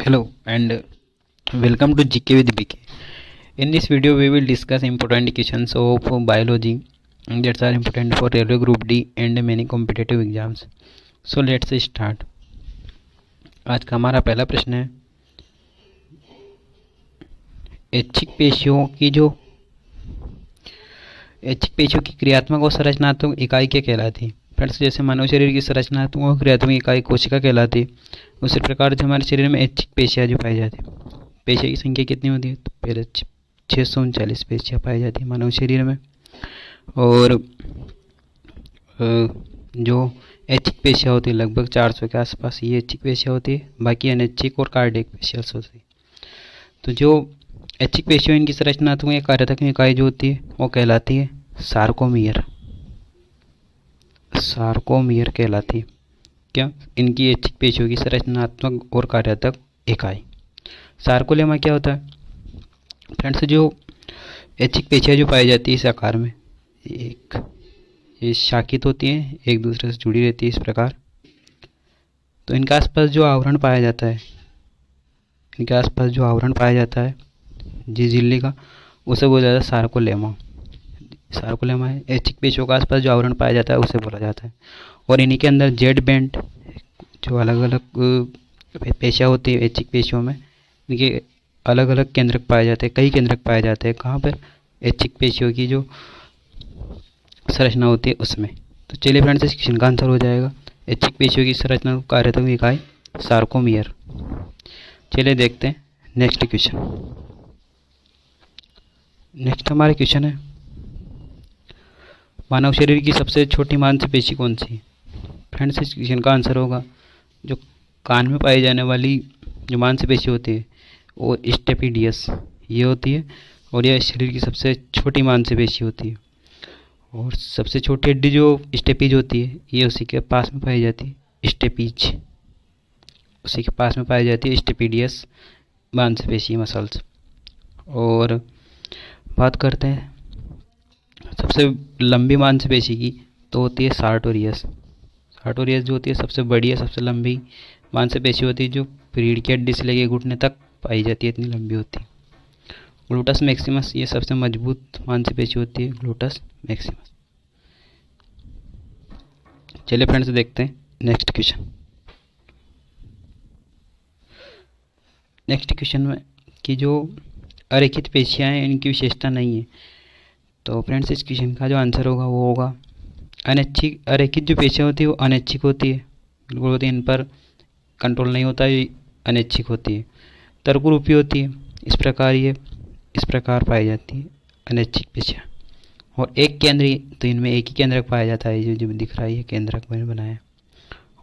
Hello and welcome to GK with BK. In this video, we will discuss important questions of biology that are important for Railway Group D and many competitive exams. So let's start. आज का हमारा पहला प्रश्न है, ऐच्छिक पेशियों की क्रियात्मक और संरचनात्मक इकाई क्या कहलाती है? फ्रेंड्स, जैसे मानव शरीर की संरचनात्मक और क्रियात्मक इकाई कोशिका कहलाती है, उसी प्रकार से हमारे शरीर में ऐच्छिक पेशियाँ जो पाई जाती है, पेशियों की संख्या कितनी होती है? तो पहले 639 पेशियाँ पाई जाती है मानव शरीर में। और जो ऐच्छिक पेशियाँ होती है लगभग 400 के आसपास ये ऐच्छिक पेशियाँ होती है, बाकी अनैच्छिक और कार्डियक पेशियाँ होती है। तो जो ऐच्छिक पेशियों इनकी संरचनात्मक या कार्यात्मक इकाई जो होती है वो कहलाती है सार्कोमियर कहलाती है। क्या? इनकी ऐच्छिक पेशियों की संरचनात्मक और कार्यात्मक इकाई। सार्कोलेमा क्या होता है? फ्रेंड्स, जो ऐच्छिक पेशियाँ जो पाई जाती है इस आकार में, ये शाखित होती हैं, एक दूसरे से जुड़ी रहती है इस प्रकार। तो इनके आसपास जो आवरण पाया जाता है जिस झिल्ली का, उसे बोला जाता है सार्कोलेमा है। ऐच्छिक पेशियों के आसपास जो आवरण पाया जाता है उसे बोला जाता है। और इन्हीं के अंदर जेड बैंड, जो अलग अलग पेशियाँ होती है ऐच्छिक पेशियों में, इनके अलग अलग केंद्रक पाए जाते हैं, कई केंद्रक पाए जाते हैं। कहाँ पर? ऐच्छिक पेशियों की जो संरचना होती है उसमें। तो चलिए फ्रेंड्स, इस क्वेश्चन का आंसर हो जाएगा ऐच्छिक पेशियों की संरचना कार्यात्मक इकाई सार्कोमियर। चलिए देखते हैं नेक्स्ट क्वेश्चन। नेक्स्ट हमारा क्वेश्चन है, मानव शरीर की सबसे छोटी मांसपेशी कौन सी है? फ्रेंड्स, इस क्वेश्चन का आंसर होगा जो कान में पाई जाने वाली जो मांसपेशी होती है वो स्टेपिडियस ये होती है, और यह शरीर की सबसे छोटी मांसपेशी होती है। और सबसे छोटी हड्डी जो स्टेपीज होती है ये उसी के पास में पाई जाती है, उसी के पास में पाई जाती है स्टेपिडियस मांसपेशी मसल्स। और बात करते हैं सबसे लंबी मांसपेशी की, तो होती है सार्टोरियस जो होती है सबसे बड़ी है, सबसे लंबी मांसपेशी होती है, जो रीढ़ की हड्डी से लेकर घुटने तक पाई जाती है, इतनी लंबी होती है। ग्लूटस मैक्सिमस ये सबसे मजबूत मांसपेशी होती है, ग्लूटस मैक्सिमस। चलिए फ्रेंड्स, देखते हैं नेक्स्ट क्वेश्चन में कि जो अरेखित पेशियाँ हैं इनकी विशेषता नहीं है। तो फ्रेंड्स, इस क्वेश्चन का जो आंसर होगा वो होगा अनैच्छिक। अरेखित जो पेशियाँ होती है वो अनैच्छिक होती है, बिल्कुल होती है, इन पर कंट्रोल नहीं होता, ये अनैच्छिक होती है, तर्करूपी होती है। इस प्रकार पाई जाती है अनैच्छिक पेशियाँ। और एक केंद्रीय, तो इनमें एक ही केंद्रक पाया जाता है, जो दिख रहा है ये केंद्रक मैंने बनाया।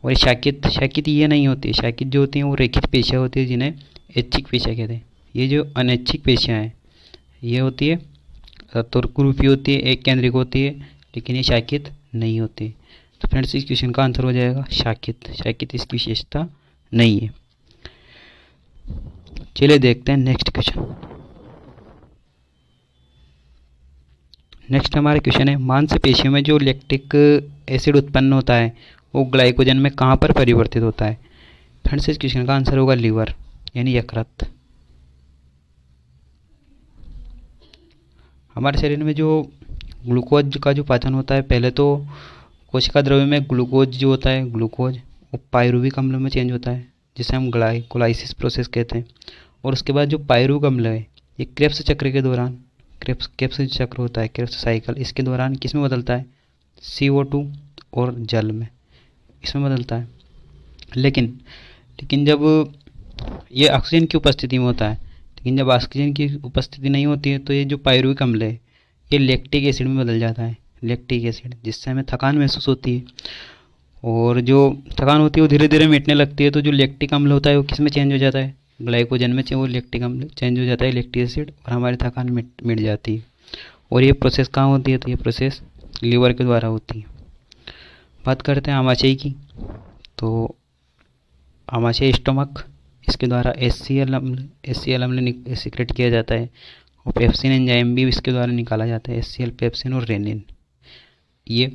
और शाकित ये नहीं होती है। शाकित जो होती हैं वो रेखित पेशियाँ होती है, जिन्हें ऐच्छिक पेशियाँ कहते हैं। ये जो अनैच्छिक पेशियाँ हैं ये होती है तर्करूपी होती है, एक केंद्रिक होती है, लेकिन ये शाकित नहीं होती। तो फ्रेंड्स, इस क्वेश्चन का आंसर हो जाएगा शाकित इसकी विशेषता नहीं है। चलिए देखते हैं नेक्स्ट क्वेश्चन। नेक्स्ट हमारा क्वेश्चन है, मांसपेशियों में जो लैक्टिक एसिड उत्पन्न होता है वो ग्लाइकोजन में कहाँ पर परिवर्तित होता है? फ्रेंड्स, इस क्वेश्चन का आंसर होगा लीवर यानी यकृत। हमारे शरीर में जो ग्लूकोज का जो पाचन होता है, पहले तो कोशिका द्रव्य में ग्लूकोज जो होता है, ग्लूकोज वो पायरुविक अम्ल में चेंज होता है, जिसे हम ग्लाइकोलाइसिस प्रोसेस कहते हैं। और उसके बाद जो पायरुविक अम्ल है ये क्रेब्स चक्र के दौरान, क्रेब्स चक्र होता है, क्रेब्स साइकिल, इसके दौरान किस में बदलता है? CO2 और जल में, इसमें बदलता है। लेकिन जब ये ऑक्सीजन की उपस्थिति में होता है, लेकिन जब ऑक्सीजन की उपस्थिति नहीं होती है तो ये जो पायरुविक अम्ल है ये लैक्टिक एसिड में बदल जाता है, लैक्टिक एसिड, जिससे हमें थकान महसूस होती है। और जो थकान होती है वो धीरे धीरे मिटने लगती है। तो जो लैक्टिक अम्ल होता है वो किस में चेंज हो जाता है? ग्लाइकोजन में वो लैक्टिक अम्ल चेंज हो जाता है, लैक्टिक एसिड, और हमारी थकान मिट जाती है। और ये प्रोसेस कहाँ होती है? तो ये प्रोसेस लीवर के द्वारा होती है। बात करते हैं आमाशय की, तो आमाशय स्टोमक, इसके द्वारा HCl अम्ल सिक्रेट किया जाता है, और पेप्सिन एंजाइम भी इसके द्वारा निकाला जाता है, HCl, पेप्सिन और रेनिन। ये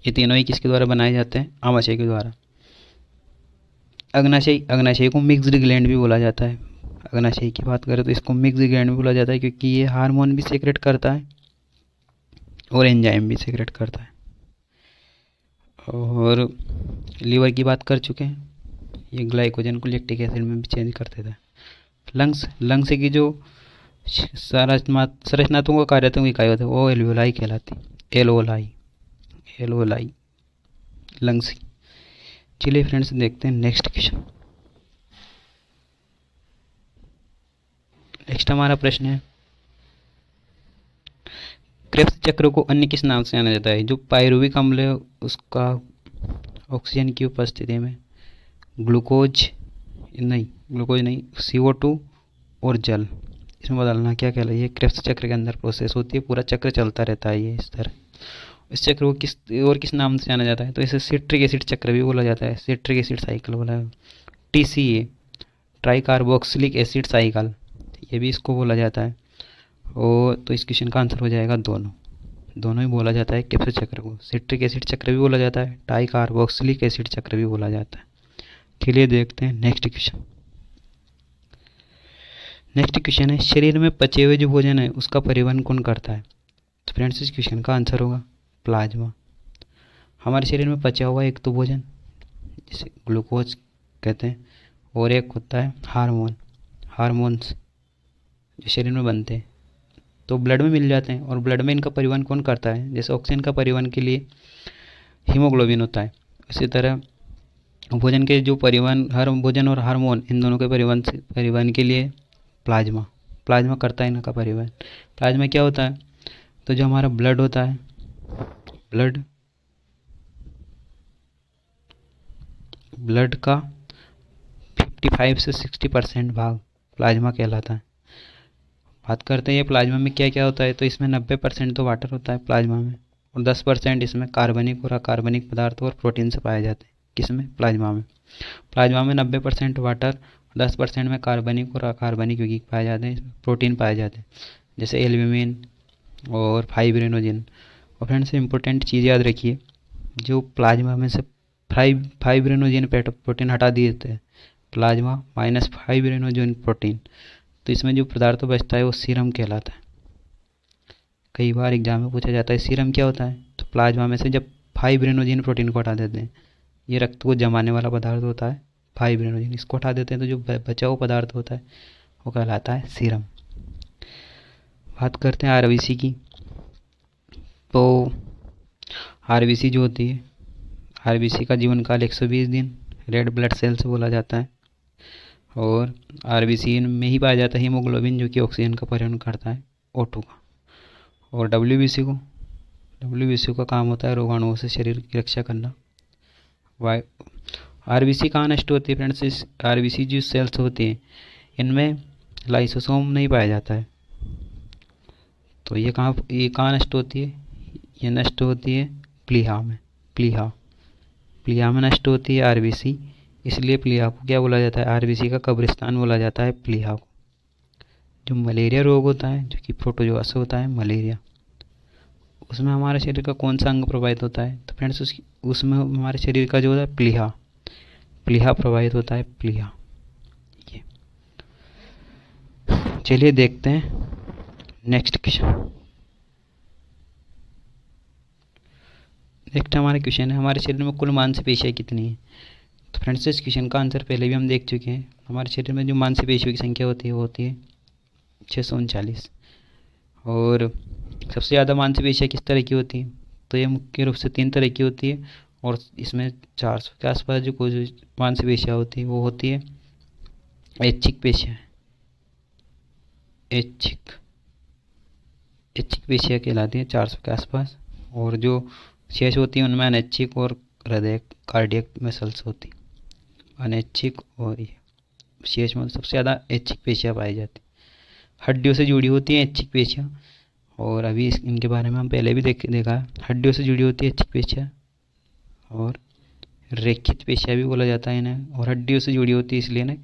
तीनों ही किसके द्वारा बनाए जाते हैं? आमाशय के द्वारा। अग्नाशय को मिक्स्ड ग्लैंड भी बोला जाता है। अग्नाशय की बात करें तो इसको मिक्स्ड ग्लैंड भी बोला जाता है, क्योंकि ये हार्मोन भी सेक्रेट करता है और एंजाइम भी सेक्रेट करता है। और लीवर की बात कर चुके हैं, ये ग्लाइकोजन को लैक्टिक एसिड में भी चेंज कर देता है। लंग्स की जो संरचनात्मक कार्यात्मक इकाई होती है वो एल्वोलाई कहलाती है। Alveoli lungs. चलिए फ्रेंड्स देखते हैं नेक्स्ट क्वेश्चन। नेक्स्ट हमारा प्रश्न है, क्रेब्स चक्र को अन्य किस नाम से जाना जाता है? जो पायरुविक अम्ल है उसका ऑक्सीजन की उपस्थिति में ग्लूकोज नहीं CO2 और जल, इसमें बदलना क्या कहलाता है? ये क्रेब्स चक्र के अंदर प्रोसेस होती है, पूरा चक्र चलता रहता है ये इस तरह। इस चक्र को किस नाम से जाना जाता है? तो इसे सिट्रिक एसिड चक्र भी बोला जाता है, सिट्रिक एसिड साइकिल बोला है। TCA try carboxylic acid cycle, ये भी इसको बोला जाता है। और तो इस क्वेश्चन का आंसर हो जाएगा दोनों ही बोला जाता है क्रेब्स चक्र को। सिट्रिक एसिड चक्र भी बोला जाता है, ट्राई कार्बोक्सिलिक एसिड चक्र भी बोला जाता है। चलिए देखते हैं नेक्स्ट क्वेश्चन। नेक्स्ट क्वेश्चन है, शरीर में पचे हुए जो भोजन है उसका परिवहन कौन करता है? तो फ्रेंड्स इस क्वेश्चन का आंसर होगा प्लाज्मा। हमारे शरीर में पचा हुआ एक तो भोजन जिसे ग्लूकोज कहते हैं, और एक होता है हार्मोन्स जो शरीर में बनते हैं तो ब्लड में मिल जाते हैं, और ब्लड में इनका परिवहन कौन करता है? जैसे ऑक्सीजन का परिवहन के लिए हीमोग्लोबिन होता है, इसी तरह भोजन के जो परिवहन, हर भोजन और हार्मोन, इन दोनों के परिवहन के लिए प्लाज्मा करता है इनका परिवहन। प्लाज्मा क्या होता है? तो जो हमारा ब्लड होता है, ब्लड का 55 से 60% भाग प्लाज्मा कहलाता है। बात करते हैं ये प्लाज्मा में क्या क्या होता है, तो इसमें 90% तो वाटर होता है प्लाज्मा में, और 10% इसमें कार्बनिक और अकार्बनिक पदार्थ और प्रोटीन से पाए जाते हैं। किसमें? प्लाज्मा में 90% वाटर, 10% में कार्बनिक और अकार्बनिक यौगिक पाए जाते हैं, प्रोटीन पाए जाते हैं, जैसे एल्ब्यूमिन और फाइब्रिनोजेन। और फ्रेंड्स इम्पोर्टेंट चीज़ याद रखिए, जो प्लाज्मा में से फाइब्रिनोजेन प्रोटीन हटा दिए थे, प्लाज्मा माइनस फाइब्रिनोजेन प्रोटीन, तो इसमें जो पदार्थ बचता है वो सीरम कहलाता है। कई बार एग्जाम में पूछा जाता है सीरम क्या होता है? तो प्लाज्मा में से जब फाइब्रिनोजेन प्रोटीन को हटा देते हैं, ये रक्त को जमाने वाला पदार्थ होता है फाइब्रिनोजेन, इसको हटा देते हैं तो जो बचा हुआ पदार्थ होता है वो कहलाता है सीरम। बात करते हैं आरबीसी की। तो आरबीसी जो होती है, आरबीसी का जीवन काल 120 दिन, रेड ब्लड सेल्स बोला जाता है, और आरबीसी में ही पाया जाता है हीमोग्लोबिन जो कि ऑक्सीजन का परिवहन करता है O2 का। और डब्ल्यूबीसी का काम होता है रोगाणुओं से शरीर की रक्षा करना। आरबीसी कहाँ नष्ट होती है फ्रेंड्स? इस आरबीसी जो सेल्स होती हैं इनमें लाइसोसोम नहीं पाया जाता है, तो ये कहाँ नष्ट होती है? ये नष्ट होती है प्लीहा में नष्ट होती है आरबीसी, इसलिए प्लीहा को क्या बोला जाता है? आरबीसी का कब्रिस्तान बोला जाता है प्लीहा को। जो मलेरिया रोग होता है, जो कि प्रोटोजोआ से होता है मलेरिया, उसमें हमारे शरीर का कौन सा अंग प्रभावित होता है? तो फ्रेंड्स उसमें हमारे शरीर का जो होता है प्लीहा प्रभावित होता है, प्लीहा। ये चलिए देखते हैं नेक्स्ट क्वेश्चन। नेक्स्ट हमारा क्वेश्चन है, हमारे शरीर में कुल मांसपेशियाँ कितनी है? तो फ्रेंड्स इस क्वेश्चन का आंसर पहले भी हम देख चुके हैं। हमारे शरीर में जो मांसपेशियों की संख्या होती है वो होती है 639। और सबसे ज़्यादा मांसपेशियाँ किस तरह की होती हैं? तो ये मुख्य रूप से 3 तरह की होती है, और इसमें 400 के आसपास जो कोई मांसपेशियाँ होती है वो होती है ऐच्छिक पेशियाँ, ऐच्छिक पेशियाँ कहलाती है 400 के आसपास। और जो शेष होती है उनमें अनैच्छिक और हृदय कार्डियक मसल्स होती, अनैच्छिक और शेष में सबसे ज़्यादा ऐच्छिक पेशियाँ पाई जाती। हड्डियों से जुड़ी होती हैं ऐच्छिक पेशियाँ, और अभी इनके बारे में हम पहले भी देखा है। हड्डियों से जुड़ी होती है ऐच्छिक पेशियाँ, और रेखित पेशियाँ भी बोला जाता है इन्हें, और हड्डियों से जुड़ी होती है इसलिए इन्हें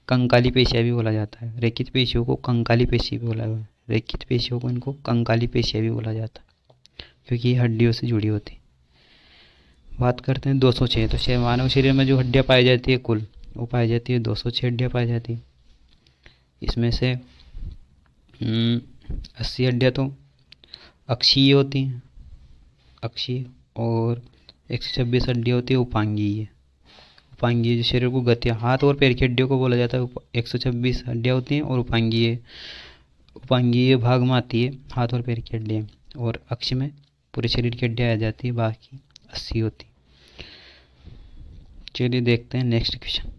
कंकाली पेशियाँ भी बोला जाता है। रेखित पेशियों को कंकाली पेशी भी बोला है, रेखित पेशियों को इनको कंकाली पेशियाँ भी बोला जाता है, क्योंकि ये हड्डियों से जुड़ी होती। बात करते हैं 206। तो मानव शरीर में जो हड्डियाँ पाई जाती है कुल वो पाई जाती है, 206 हड्डियाँ पाई जाती है। इसमें से 80 हड्डियाँ तो अक्षीय होती हैं, अक्षीय, और 126 हड्डियाँ होती है उपांगीय। उपांगीय जो शरीर को गति, हाथ और पैर की हड्डियों को बोला जाता है 126 हड्डियाँ होती हैं, और उपांगीय भाग में आती है हाथ और पैर की हड्डियाँ, और अक्ष में पूरे शरीर की हड्डियाँ आ जाती है, बाकी 80 होती। चलिए देखते हैं नेक्स्ट क्वेश्चन।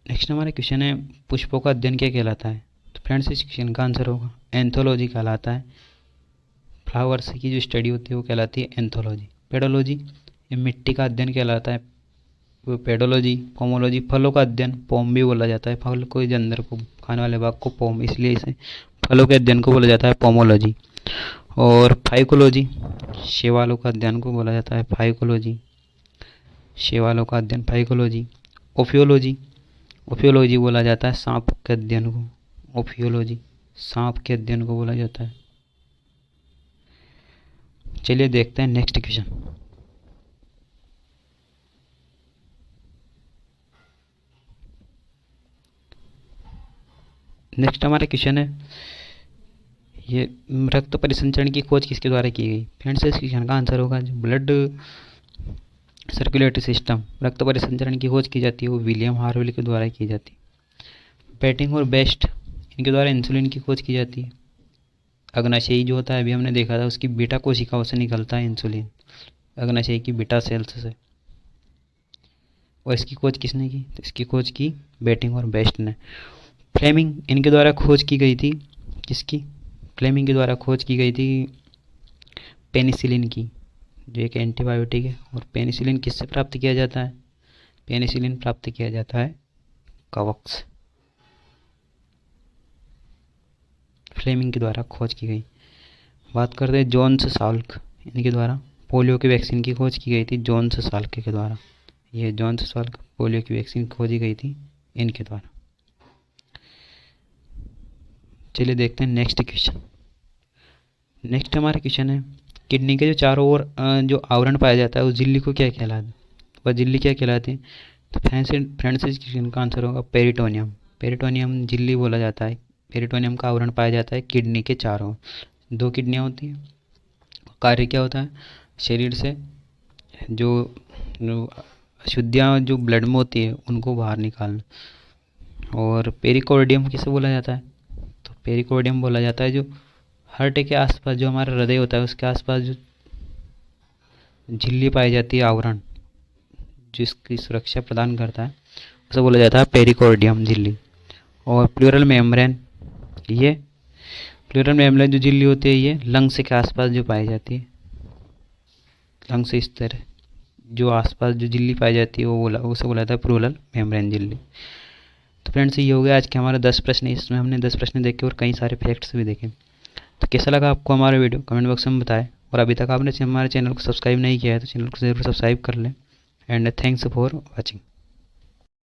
नेक्स्ट हमारा क्वेश्चन है, पुष्पों का अध्ययन क्या कहलाता है? तो फ्रेंड्स इस क्वेश्चन का आंसर होगा एंथोलॉजी कहलाता है। फ्लावर्स की जो स्टडी होती है वो कहलाती है एंथोलॉजी। पेडोलॉजी ये मिट्टी का अध्ययन कहलाता है, वो पेडोलॉजी। पोमोलॉजी फलों का अध्ययन, पोम भी बोला जाता है, फल को जो अंदर को खाने वाले भाग को पोम, इसलिए इसे फलों के अध्ययन को बोला जाता है पोमोलॉजी। और फाइकोलॉजी शैवालों का अध्ययन को बोला जाता है फाइकोलॉजी, शैवालों का अध्ययन फाइकोलॉजी। ओफियोलॉजी बोला जाता है सांप के अध्ययन को, ओफियोलॉजी सांप के अध्ययन को बोला जाता है। चलिए देखते हैं नेक्स्ट क्वेश्चन। नेक्स्ट हमारा क्वेश्चन है, ये रक्त परिसंचरण की खोज किसके द्वारा की गई? फ्रेंड्स इस क्वेश्चन का आंसर होगा जो ब्लड सर्कुलेटरी सिस्टम, रक्त परिसंचरण की खोज की जाती है वो विलियम हार्वेल के द्वारा की जाती है। बेटिंग और बेस्ट इनके द्वारा इंसुलिन की खोज की जाती है। अग्नाशयी जो होता है अभी हमने देखा था, उसकी बीटा कोशिकाओं से निकलता है इंसुलिन, अग्नाशयी की बीटा सेल्स से। और इसकी खोज किसने की? तो इसकी खोज की बेटिंग और बेस्ट ने। फ्लेमिंग इनके द्वारा खोज की गई थी, किसकी? फ्लेमिंग के द्वारा खोज की गई थी पेनिसिलिन की, जो एक एंटीबायोटिक है। और पेनिसिलिन किससे प्राप्त किया जाता है? पेनिसिलिन प्राप्त किया जाता है कवक से। फ्लेमिंग के द्वारा खोज की गई। बात करते हैं जोन्स साल्क, इनके द्वारा पोलियो की वैक्सीन की खोज की गई थी जोन्स साल्क के द्वारा। ये जोन्स साल्क पोलियो की वैक्सीन खोजी गई थी इनके द्वारा। चलिए देखते हैं नेक्स्ट क्वेश्चन। नेक्स्ट हमारा क्वेश्चन है, किडनी के जो चारों ओर जो आवरण पाया जाता है उस झिल्ली को क्या कहलाता है? वह झिल्ली क्या कहलाती है? तो फ्रेंड्स इस क्वेश्चन का आंसर होगा पेरिटोनियम। पेरिटोनियम झिल्ली बोला जाता है। पेरिटोनियम का आवरण पाया जाता है किडनी के चारों। 2 किडनियाँ होती हैं। कार्य क्या होता है? शरीर से जो अशुद्धियाँ जो ब्लड में होती है उनको बाहर निकालना। और पेरिकोर्डियम किसे बोला जाता है? तो पेरिकोर्डियम बोला जाता है जो हार्ट के आसपास, जो हमारा हृदय होता है उसके आसपास जो झिल्ली पाई जाती है, आवरण जिसकी सुरक्षा प्रदान करता है, उसे बोला जाता है पेरिकोर्डियम झिल्ली। और प्लूरल मेम्ब्रेन, ये प्लूरल मेम्ब्रेन जो झिल्ली होती है ये लंग्स के आसपास जो पाई जाती है, लंग्स इस तरह जो आसपास जो झिल्ली पाई जाती है वो उसे बोला जाता है प्लूरल मेम्ब्रेन झिल्ली। तो फ्रेंड्स ये हो गया आज के हमारे 10 प्रश्न। इसमें हमने 10 प्रश्न देखे और कई सारे फैक्ट्स भी देखे। तो कैसा लगा आपको हमारा वीडियो कमेंट बॉक्स में बताएं। और अभी तक आपने हमारे चैनल को सब्सक्राइब नहीं किया है तो चैनल को जरूर सब्सक्राइब कर लें। And thanks for watching.